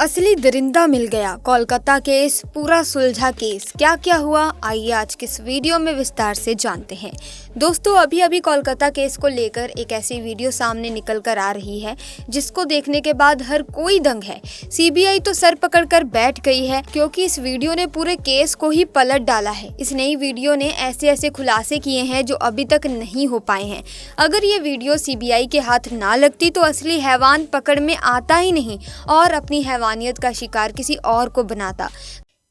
असली दरिंदा मिल गया। कोलकाता केस पूरा सुलझा केस। क्या क्या हुआ, आइए आज के इस वीडियो में विस्तार से जानते हैं। दोस्तों, अभी अभी कोलकाता केस को लेकर एक ऐसी वीडियो सामने निकल कर आ रही है जिसको देखने के बाद हर कोई दंग है। सीबीआई तो सर पकड़कर बैठ गई है क्योंकि इस वीडियो ने पूरे केस को ही पलट डाला है। इस नई वीडियो ने ऐसे ऐसे खुलासे किए हैं जो अभी तक नहीं हो पाए हैं। अगर ये वीडियो सीबीआई के हाथ ना लगती तो असली हैवान पकड़ में आता ही नहीं और अपनी हैवानियत का शिकार किसी और को बनाता।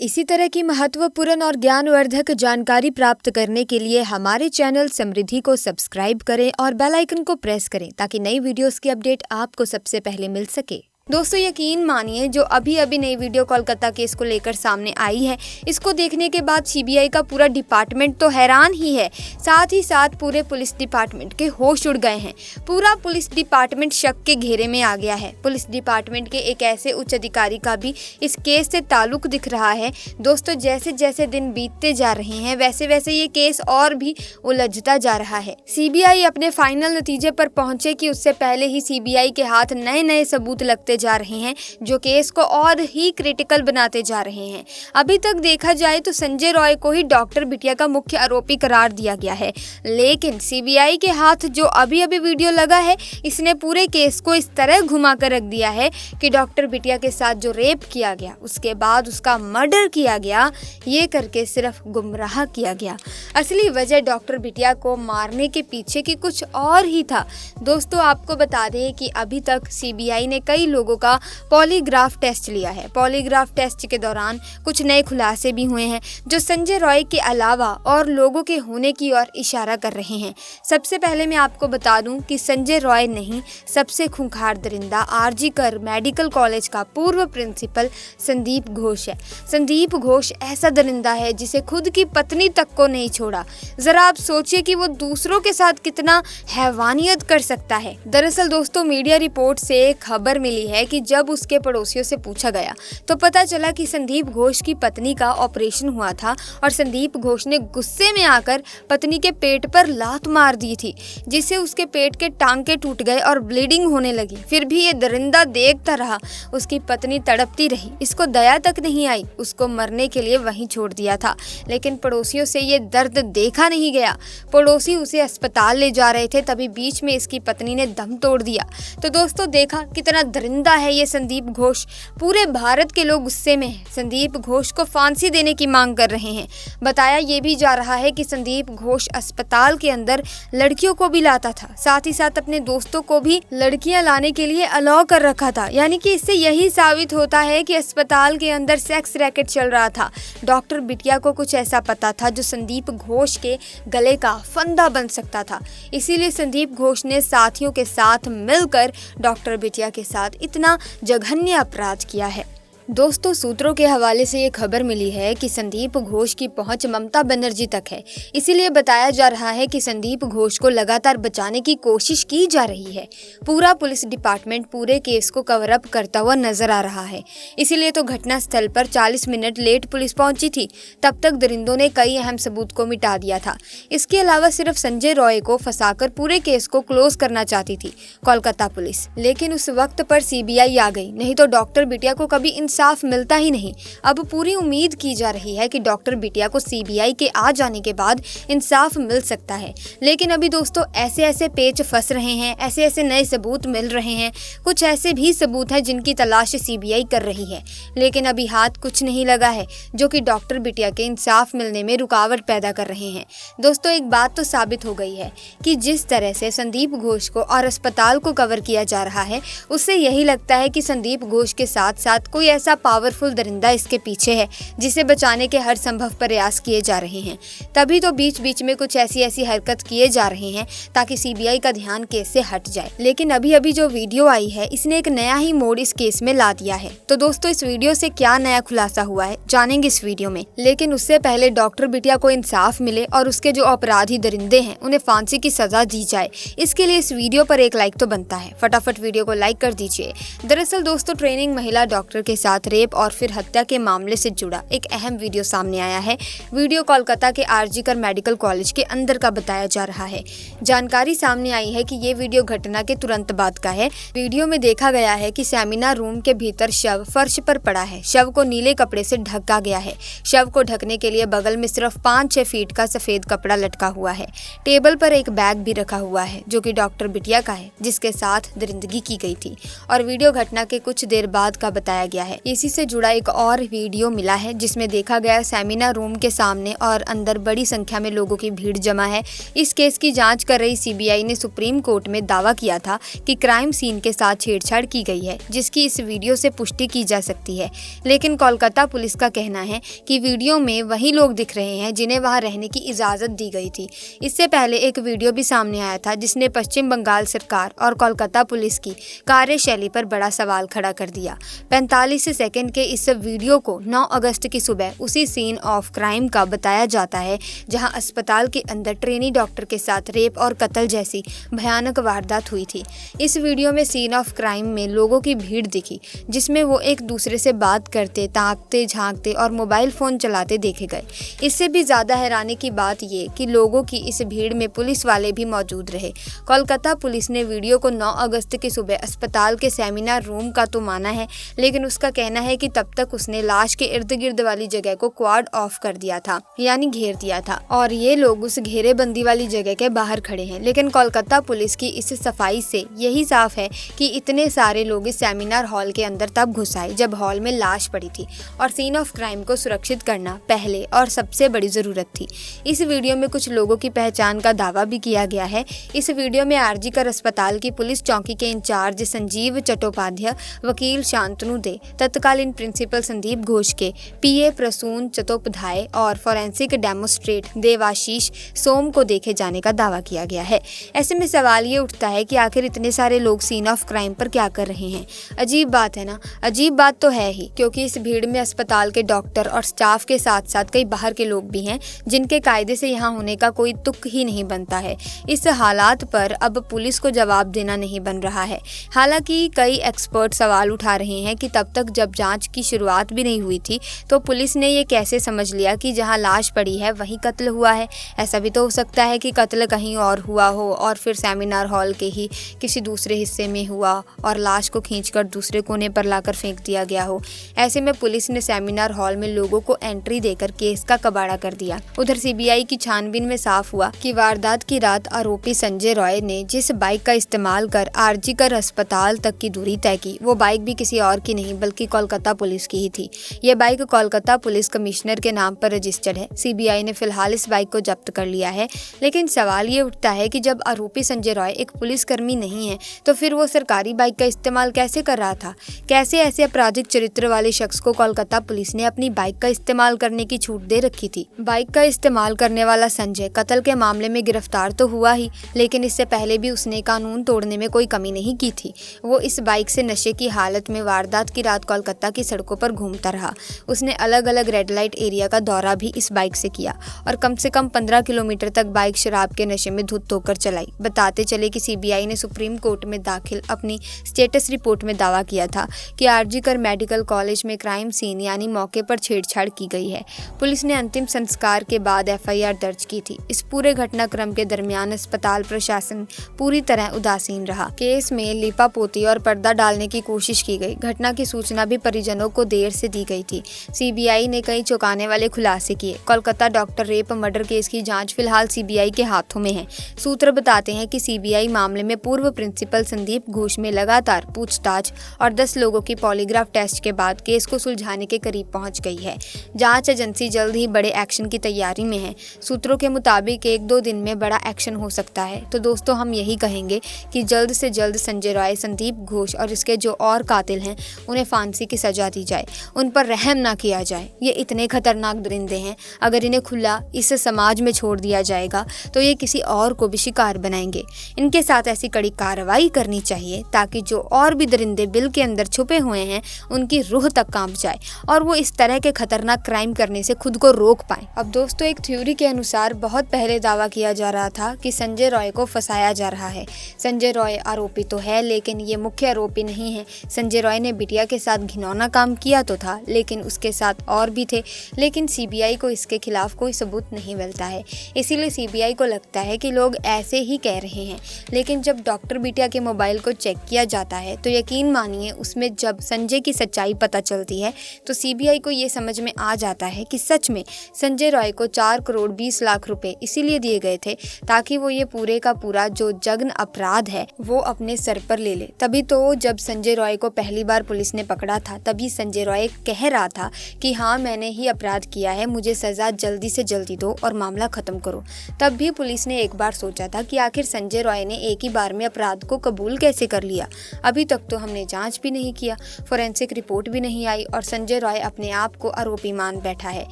इसी तरह की महत्वपूर्ण और ज्ञानवर्धक जानकारी प्राप्त करने के लिए हमारे चैनल समृद्धि को सब्सक्राइब करें और बेल आइकन को प्रेस करें ताकि नई वीडियोस की अपडेट आपको सबसे पहले मिल सके। दोस्तों, यकीन मानिए, जो अभी अभी नई वीडियो कोलकाता केस को लेकर सामने आई है, इसको देखने के बाद सीबीआई का पूरा डिपार्टमेंट तो हैरान ही है। साथ ही साथ पूरे पुलिस डिपार्टमेंट के होश उड़ गए हैं। पूरा पुलिस डिपार्टमेंट शक के घेरे में आ गया है। पुलिस डिपार्टमेंट के एक ऐसे उच्च अधिकारी का भी इस केस से ताल्लुक दिख रहा है। दोस्तों, जैसे जैसे दिन बीतते जा रहे हैं वैसे वैसे ये केस और भी उलझता जा रहा है। सीबीआई अपने फाइनल नतीजे पर पहुंचे कि उससे पहले ही सीबीआई के हाथ नए नए सबूत लगते जा रहे हैं जो केस को और ही क्रिटिकल बनाते जा रहे हैं। अभी तक देखा जाए तो संजय रॉय को ही डॉक्टर बिटिया का मुख्य आरोपी करार दिया गया है, लेकिन सीबीआई के हाथ जो अभी अभी वीडियो लगा है इसने पूरे केस को इस तरह घुमा कर रख दिया है कि डॉक्टर बिटिया के साथ जो रेप किया गया, उसके बाद उसका मर्डर किया गया, ये करके सिर्फ गुमराह किया गया। असली वजह डॉक्टर बिटिया को मारने के पीछे की कुछ और ही था। दोस्तों, आपको बता दें कि अभी तक सीबीआई ने कई लोगों का पॉलीग्राफ टेस्ट लिया है। पॉलीग्राफ टेस्ट के दौरान कुछ नए खुलासे भी हुए हैं जो संजय रॉय के अलावा और लोगों के होने की ओर इशारा कर रहे हैं। सबसे पहले मैं आपको बता दूं कि संजय रॉय नहीं, सबसे खूंखार दरिंदा आरजी कर मेडिकल कॉलेज का पूर्व प्रिंसिपल संदीप घोष है। संदीप घोष ऐसा दरिंदा है जिसे खुद की पत्नी तक को नहीं छोड़ा। जरा आप सोचिए कि वो दूसरों के साथ कितना हैवानियत कर सकता है। दरअसल दोस्तों, मीडिया रिपोर्ट से एक खबर मिली है कि जब उसके पड़ोसियों से पूछा गया तो पता चला कि संदीप घोष की पत्नी का ऑपरेशन हुआ था और संदीप घोष ने गुस्से में आकर पत्नी के पेट पर लात मार दी थी, जिससे उसके पेट के टांके टूट गए और ब्लीडिंग होने लगी। फिर भी ये दरिंदा देखता रहा। उसकी पत्नी तड़पती रही, इसको दया तक नहीं आई, उसको मरने के लिए वहीं छोड़ दिया था। लेकिन पड़ोसियों से ये दर्द देखा नहीं गया। पड़ोसी उसे अस्पताल ले जा रहे थे, तभी बीच में इसकी पत्नी ने दम तोड़ दिया। तो दोस्तों, देखा कितना दरिंदा है ये संदीप घोष। पूरे भारत के लोग गुस्से में हैं। संदीप घोष को फांसी देने की मांग कर रहे हैं। बताया ये भी जा रहा है कि संदीप घोष अस्पताल के अंदर लड़कियों को भी लाता था, साथ ही साथ अपने दोस्तों को भी लड़कियां लाने के लिए अलाउ कर रखा था। यानी कि इससे यही साबित होता है कि अस्पताल के अंदर सेक्स रैकेट चल रहा था। डॉक्टर बिटिया को कुछ ऐसा पता था जो संदीप घोष के गले का फंदा बन सकता था। इसीलिए संदीप घोष ने साथियों के साथ मिलकर डॉक्टर बिटिया के साथ इतना जघन्य अपराध किया है। दोस्तों, सूत्रों के हवाले से ये खबर मिली है कि संदीप घोष की पहुंच ममता बनर्जी तक है। इसीलिए बताया जा रहा है कि संदीप घोष को लगातार बचाने की कोशिश की जा रही है। पूरा पुलिस डिपार्टमेंट पूरे केस को कवर अप करता हुआ नजर आ रहा है। इसीलिए तो घटना स्थल पर 40 मिनट लेट पुलिस पहुंची थी। तब तक दरिंदों ने कई अहम सबूत को मिटा दिया था। इसके अलावा सिर्फ संजय रॉय को फंसाकर पूरे केस को क्लोज करना चाहती थी कोलकाता पुलिस, लेकिन उस वक्त पर सीबीआई आ गई, नहीं तो डॉक्टर बिटिया को कभी साफ मिलता ही नहीं। अब पूरी उम्मीद की जा रही है कि डॉक्टर बिटिया को सीबीआई के आ जाने के बाद इंसाफ मिल सकता है। लेकिन अभी दोस्तों, ऐसे ऐसे पेच फंस रहे हैं, ऐसे ऐसे नए सबूत मिल रहे हैं। कुछ ऐसे भी सबूत हैं जिनकी तलाश सीबीआई कर रही है, लेकिन अभी हाथ कुछ नहीं लगा है जो कि डॉक्टर बिटिया के इंसाफ मिलने में रुकावट पैदा कर रहे हैं। दोस्तों, एक बात तो साबित हो गई है कि जिस तरह से संदीप घोष को और अस्पताल को कवर किया जा रहा है, उससे यही लगता है कि संदीप घोष के साथ साथ कोई ऐसा पावरफुल दरिंदा इसके पीछे है जिसे बचाने के हर संभव प्रयास किए जा रहे हैं। तभी तो बीच बीच में कुछ ऐसी हरकत किए जा रहे हैं ताकि सीबीआई का ध्यान केस से हट जाए। लेकिन अभी अभी जो वीडियो आई है इसने एक नया ही मोड़ इस केस में ला दिया है। तो दोस्तों, इस वीडियो से क्या नया खुलासा हुआ है जानेंगे इस वीडियो में। लेकिन उससे पहले डॉक्टर बिटिया को इंसाफ मिले और उसके जो अपराधी दरिंदे हैं उन्हें फांसी की सजा दी जाए, इसके लिए इस वीडियो पर एक लाइक तो बनता है। फटाफट वीडियो को लाइक कर दीजिए। दरअसल दोस्तों, ट्रेनिंग महिला डॉक्टर के साथ साथ रेप और फिर हत्या के मामले से जुड़ा एक अहम वीडियो सामने आया है। वीडियो कोलकाता के आरजीकर मेडिकल कॉलेज के अंदर का बताया जा रहा है। जानकारी सामने आई है कि ये वीडियो घटना के तुरंत बाद का है। वीडियो में देखा गया है कि सेमिनार रूम के भीतर शव फर्श पर पड़ा है। शव को नीले कपड़े से ढका गया है। शव को ढकने के लिए बगल में सिर्फ 5-6 फीट का सफेद कपड़ा लटका हुआ है। टेबल पर एक बैग भी रखा हुआ है जो कि डॉक्टर बिटिया का है, जिसके साथ दरिंदगी की गई थी। और वीडियो घटना के कुछ देर बाद का बताया गया है। इसी से जुड़ा एक और वीडियो मिला है जिसमें देखा गया सेमिनार रूम के सामने और अंदर बड़ी संख्या में लोगों की भीड़ जमा है। इस केस की जांच कर रही सीबीआई ने सुप्रीम कोर्ट में दावा किया था कि क्राइम सीन के साथ छेड़छाड़ की गई है, जिसकी इस वीडियो से पुष्टि की जा सकती है। लेकिन कोलकाता पुलिस का कहना है कि वीडियो में वही लोग दिख रहे हैं जिन्हें वहां रहने की इजाजत दी गई थी। इससे पहले एक वीडियो भी सामने आया था जिसने पश्चिम बंगाल सरकार और कोलकाता पुलिस की कार्यशैली पर बड़ा सवाल खड़ा कर दिया। 45 सेकंड के इस वीडियो को 9 अगस्त की सुबह उसी सीन ऑफ क्राइम का बताया जाता है जहां अस्पताल के अंदर ट्रेनी डॉक्टर के साथ रेप और कत्ल जैसी भयानक वारदात हुई थी। इस वीडियो में सीन ऑफ क्राइम में लोगों की भीड़ दिखी, जिसमें वो एक दूसरे से बात करते, ताकते, झांकते और मोबाइल फोन चलाते देखे गए। इससे भी ज्यादा हैरानी की बात ये कि लोगों की इस भीड़ में पुलिस वाले भी मौजूद रहे। कोलकाता पुलिस ने वीडियो को 9 अगस्त की सुबह अस्पताल के सेमिनार रूम का तो माना है, लेकिन उसका कहना है कि तब तक उसने लाश के इर्द गिर्द वाली जगह को क्वाड ऑफ कर दिया था, यानी घेर दिया था, और ये लोग उस घेरेबंदी वाली जगह के बाहर खड़े हैं। लेकिन कोलकाता पुलिस की इस सफाई से यही साफ है कि इतने सारे लोग इस सेमिनार हॉल के अंदर तब घुस आए जब हॉल में लाश पड़ी थी, और सीन ऑफ क्राइम को सुरक्षित करना पहले और सबसे बड़ी जरूरत थी। इस वीडियो में कुछ लोगों की पहचान का दावा भी किया गया है। इस वीडियो में आरजीकर अस्पताल की पुलिस चौकी के इंचार्ज संजीव चट्टोपाध्याय, वकील शांतनु दे, तत्कालीन प्रिंसिपल संदीप घोष के पीए प्रसून चट्टोपाध्याय और फोरेंसिक डेमोस्ट्रेट देवाशीष सोम को देखे जाने का दावा किया गया है। ऐसे में सवाल ये उठता है कि आखिर इतने सारे लोग सीन ऑफ क्राइम पर क्या कर रहे हैं। अजीब बात है ना। अजीब बात तो है ही, क्योंकि इस भीड़ में अस्पताल के डॉक्टर और स्टाफ के साथ साथ कई बाहर के लोग भी हैं जिनके कायदे से यहाँ होने का कोई तुक ही नहीं बनता है। इस हालात पर अब पुलिस को जवाब देना नहीं बन रहा है। हालांकि कई एक्सपर्ट सवाल उठा रहे हैं कि तब तक जब जांच की शुरुआत भी नहीं हुई थी तो पुलिस ने ये कैसे समझ लिया कि जहां लाश पड़ी है वहीं कत्ल हुआ है। ऐसा भी तो हो सकता है कि कत्ल कहीं और हुआ हो और फिर सेमिनार हॉल के ही किसी दूसरे हिस्से में हुआ और लाश को खींचकर दूसरे कोने पर लाकर फेंक दिया गया हो। ऐसे में पुलिस ने सेमिनार हॉल में लोगों को एंट्री देकर केस का कबाड़ा कर दिया। उधर सीबीआई की छानबीन में साफ हुआ कि वारदात की रात आरोपी संजय रॉय ने जिस बाइक का इस्तेमाल कर आरजीकर अस्पताल तक की दूरी तय की, वो बाइक भी किसी और की नहीं बल्कि कोलकाता पुलिस की ही थी। ये बाइक कोलकाता पुलिस कमिश्नर के नाम पर रजिस्टर्ड है। सीबीआई ने फिलहाल इस बाइक को जब्त कर लिया है। लेकिन सवाल ये उठता है कि जब आरोपी संजय रॉय एक पुलिसकर्मी नहीं है तो फिर वो सरकारी बाइक का इस्तेमाल कैसे कर रहा था। कैसे ऐसे आपराधिक चरित्र वाले शख्स को कोलकाता पुलिस ने अपनी बाइक का इस्तेमाल करने की छूट दे रखी थी। बाइक का इस्तेमाल करने वाला संजय कत्ल के मामले में गिरफ्तार तो हुआ ही, लेकिन इससे पहले भी उसने कानून तोड़ने में कोई कमी नहीं की थी। वो इस बाइक से नशे की हालत में वारदात की रात कोलकाता की सड़कों पर घूमता रहा। उसने अलग अलग रेड लाइट एरिया का दौरा भी इस बाइक से किया और कम से कम 15 किलोमीटर तक बाइक शराब के नशे में धुत होकर चलाई। बताते चले कि सीबीआई ने सुप्रीम कोर्ट में दाखिल अपनी स्टेटस रिपोर्ट में दावा किया था कि आरजीकर मेडिकल कॉलेज में क्राइम सीन यानी मौके पर छेड़छाड़ की गई है। पुलिस ने अंतिम संस्कार के बाद एफआईआर दर्ज की थी। इस पूरे घटनाक्रम के दरमियान अस्पताल प्रशासन पूरी तरह उदासीन रहा। केस में लीपापोती और पर्दा डालने की कोशिश की गई। घटना की सूचना भी परिजनों को देर से दी गई थी। सीबीआई ने कई चौंकाने वाले खुलासे किए। Kolkata doctor rape murder case की जांच फिलहाल सीबीआई के हाथों में है। सूत्र बताते हैं कि सीबीआई मामले में पूर्व प्रिंसिपल संदीप घोष में लगातार पूछताछ और 10 लोगों की पॉलीग्राफ टेस्ट के बाद केस को सुलझाने के करीब पहुंच गई है। जांच एजेंसी जल्द ही बड़े एक्शन की तैयारी में है। सूत्रों के मुताबिक 1-2 दिन में बड़ा एक्शन हो सकता है। तो दोस्तों, हम यही कहेंगे कि जल्द से जल्द संजय रॉय, संदीप घोष और इसके जो और कातिल हैं उन्हें फांसी की सजा दी जाए, उन पर रहम ना किया जाए। ये इतने खतरनाक दरिंदे हैं, अगर इन्हें खुला इस समाज में छोड़ दिया जाएगा तो ये किसी और को भी शिकार बनाएंगे। इनके साथ ऐसी कड़ी कार्रवाई करनी चाहिए ताकि जो और भी दरिंदे बिल के अंदर छुपे हुए हैं उनकी रूह तक कांप जाए और वो इस तरह के खतरनाक क्राइम करने से खुद को रोक पाए। अब दोस्तों, एक थ्योरी के अनुसार बहुत पहले दावा किया जा रहा था कि संजय रॉय को फंसाया जा रहा है। संजय रॉय आरोपी तो है, लेकिन ये मुख्य आरोपी नहीं है। संजय रॉय ने बिटिया के साथ घिनौना काम किया तो था, लेकिन उसके साथ और भी थे। लेकिन सीबीआई को इसके खिलाफ कोई सबूत नहीं मिलता है, इसीलिए सीबीआई को लगता है कि लोग ऐसे ही कह रहे हैं। लेकिन जब डॉक्टर बिटिया के मोबाइल को चेक किया जाता है तो यकीन मानिए उसमें जब संजय की सच्चाई पता चलती है तो सीबीआई को ये समझ में आ जाता है कि सच में संजय रॉय को 4 करोड़ 20 लाख रुपए इसीलिए दिए गए थे ताकि वो ये पूरे का पूरा जो जघन्य अपराध है वो अपने सर पर ले ले। तभी तो जब संजय रॉय को पहली बार पुलिस ने पकड़ा था तभी संजय रॉय कह रहा था कि हाँ मैंने ही अपराध किया है, मुझे सजा जल्दी से जल्दी दो और मामला खत्म करो। तब भी पुलिस ने एक बार सोचा था कि आखिर संजय रॉय ने एक ही बार में अपराध को कबूल कैसे कर लिया। अभी तक तो हमने जांच भी नहीं किया, फोरेंसिक रिपोर्ट भी नहीं आई और संजय रॉय अपने आप को आरोपी मान बैठा है।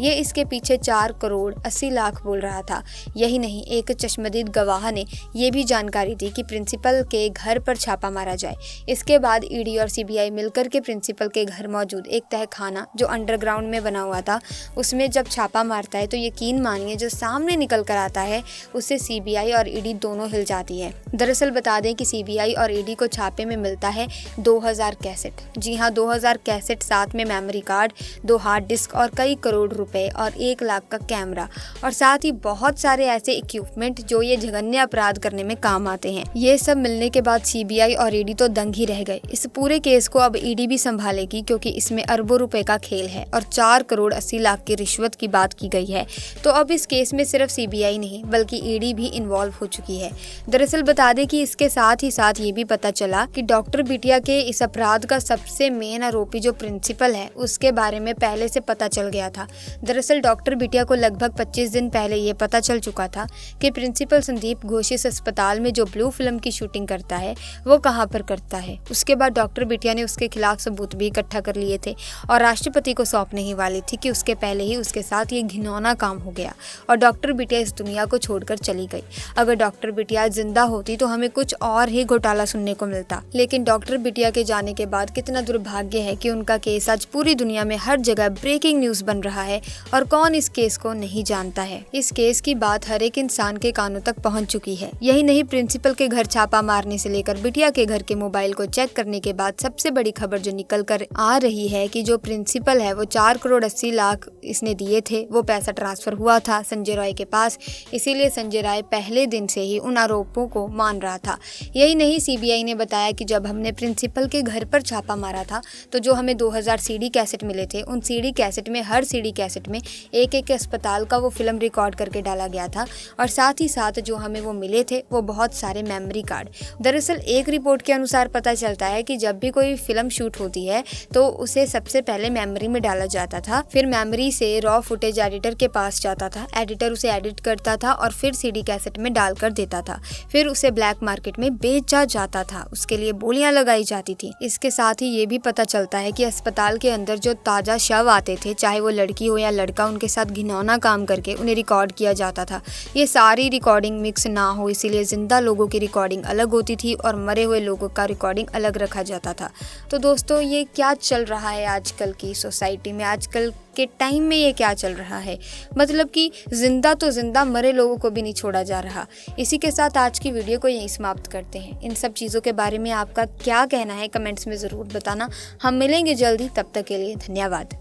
ये इसके पीछे 4 करोड़ 80 लाख बोल रहा था। यही नहीं, एक चश्मदीद गवाह ने ये भी जानकारी दी कि प्रिंसिपल के घर पर छापा मारा जाए। इसके बाद ईडी और सीबीआई मिलकर के प्रिंसिपल के घर मौजूद एक तहखाना जो अंडरग्राउंड में बना हुआ था उसमें जब छापा मारता है तो यकीन मानिए जो सामने निकल कर आता है उससे सीबीआई और ईडी दोनों हिल जाती है। दरअसल बता दें कि सीबीआई और ईडी को छापे में मिलता है 2000 कैसेट। जी हाँ, 2000 कैसेट, साथ में मेमोरी कार्ड, 2 हार्ड डिस्क और कई करोड़ रुपए और 1 लाख का कैमरा और साथ ही बहुत सारे ऐसे इक्विपमेंट जो ये जघन्य अपराध करने में काम आते हैं। ये सब मिलने के बाद सीबीआई और ईडी तो दंग ही रह गए। इस पूरे केस को अब ईडी भी संभालेगी क्योंकि इसमें अरबों रुपए का खेल है और 4 करोड़ 80 लाख की रिश्वत की बात की गई है। तो अब इस केस में सिर्फ सीबीआई नहीं बल्कि ईडी भी इन्वॉल्व हो चुकी है। दरअसल बता दें कि इसके साथ ही साथ ये भी पता चला कि डॉक्टर बिटिया के इस अपराध का सबसे मेन आरोपी जो प्रिंसिपल है उसके बारे में पहले से पता चल गया था। दरअसल डॉक्टर बिटिया को लगभग 25 दिन पहले ये पता चल चुका था कि प्रिंसिपल संदीप घोष इस अस्पताल में जो ब्लू फिल्म की शूटिंग करता है वो कहाँ पर करता है। उसके बाद डॉक्टर बिटिया ने उसके खिलाफ सबूत भी इकट्ठा कर लिए थे और राष्ट्रपति को सौंपने ही वाली थी कि उसके पहले ही उसके साथ ये घिनौना काम हो गया और डॉक्टर बिटिया इस दुनिया को छोड़कर चली गई। अगर डॉक्टर बिटिया जिंदा होती तो हमें कुछ और ही घोटाला सुनने को मिलता। लेकिन डॉक्टर बिटिया के जाने के बाद कितना दुर्भाग्य है कि उनका केस आज पूरी दुनिया में हर जगह ब्रेकिंग न्यूज बन रहा है और कौन इस केस को नहीं जानता है। इस केस की बात हर एक इंसान के कानों तक पहुंच चुकी है। यही नहीं, प्रिंसिपल के घर छापा मारने से लेकर बिटिया के घर के मोबाइल को चेक करने के बाद सबसे बड़ी खबर जो निकल कर आ रही है कि जो प्रिंसिपल है वो 4 करोड़ 80 लाख इसने दिए थे, वो पैसा ट्रांसफर हुआ था संजय रॉय के पास, इसीलिए संजय रॉय पहले दिन से ही उन आरोपों को मान रहा था। यही नहीं, सीबीआई ने बताया कि जब हमने प्रिंसिपल के घर पर छापा मारा था तो जो हमें 2000 सीडी कैसेट मिले थे उन सीडी कैसेट में हर सीडी कैसेट में एक अस्पताल का वो फिल्म रिकॉर्ड करके डाला गया था और साथ ही साथ जो हमें वो मिले थे वो बहुत सारे मेमोरी कार्ड। दरअसल एक रिपोर्ट के अनुसार पता चलता है कि जब भी कोई फिल्म शूट होती है तो उसे सबसे पहले मेमोरी में डाला जाता था, फिर मेमोरी से रॉ फुटेज एडिटर के पास जाता था, एडिटर उसे एडिट करता था और फिर सीडी कैसेट में डालकर देता था, फिर उसे ब्लैक मार्केट में बेचा जाता था, उसके लिए बोलियां लगाई जाती थी। इसके साथ ही ये भी पता चलता है कि अस्पताल के अंदर जो ताजा शव आते थे, चाहे वो लड़की हो या लड़का, उनके साथ घिनौना काम करके उन्हें रिकॉर्ड किया जाता था। ये सारी रिकॉर्डिंग मिक्स ना हो इसीलिए जिंदा लोगों की रिकॉर्डिंग अलग होती थी और मरे हुए लोगों का रिकॉर्डिंग अलग रखा जाता था। तो दोस्तों, ये क्या चल रहा है आजकल की सोसाइटी में, आजकल के टाइम में ये क्या चल रहा है? मतलब कि जिंदा तो जिंदा, मरे लोगों को भी नहीं छोड़ा जा रहा। इसी के साथ आज की वीडियो को यहीं समाप्त करते हैं। इन सब चीज़ों के बारे में आपका क्या कहना है कमेंट्स में ज़रूर बताना। हम मिलेंगे जल्दी, तब तक के लिए धन्यवाद।